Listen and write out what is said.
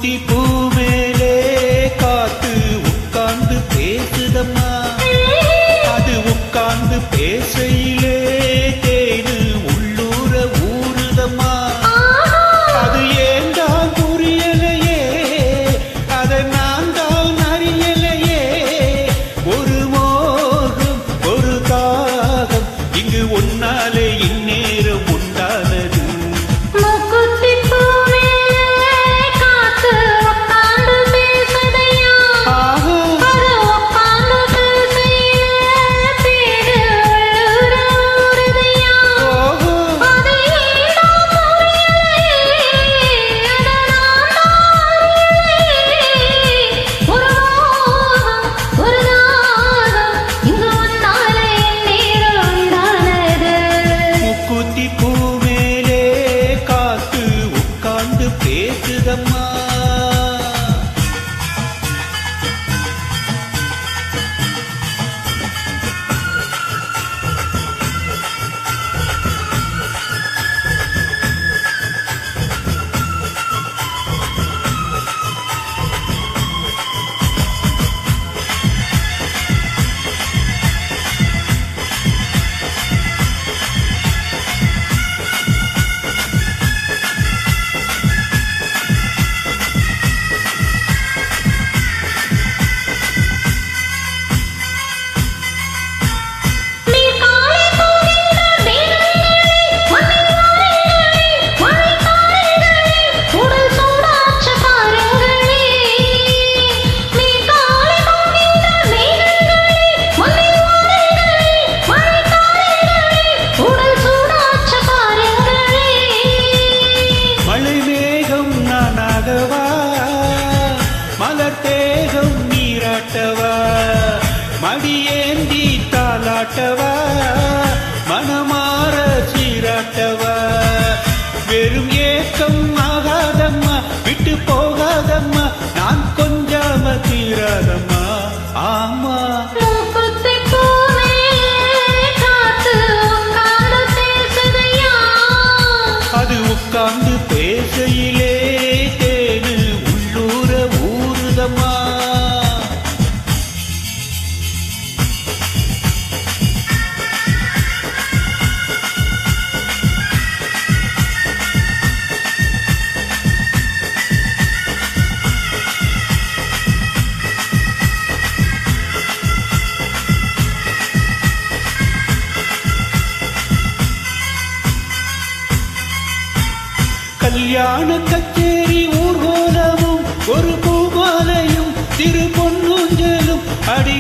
முக்குத்தி பூ மேலே காத்து உட்கார்ந்து பேசுதம்மா. அது உட்கார்ந்து பேசையிலே தேனு உள்ளூர ஊறுதம்மா. அது ஏந்தான் புரியலையே, அதை நான் தான் அறியலையே. ஒரு மோகம் ஒரு தாகம் இங்கு ஒன்னாலே இந்நேரம் உண்டானது. பேசுதம்மா. மலர் தேகம் நீராட்டவா, மடியேந்தி தாலாட்டவா, மனமாற சீராட்டவா. வெறும் ஏக்கம் ஆகாதம்மா, விட்டு போகாதம்மா, நான் கொஞ்சாம தீராதம்மா. ஆமா அது உட்கார்ந்து பேசையிலே தேனு உள்ளூர ஊறுதம்மா. கல்யாண கச்சேரி ஊர்வலமும் ஒரு பூமாலையும் திரு பொன்னூஞ்சலும் அடி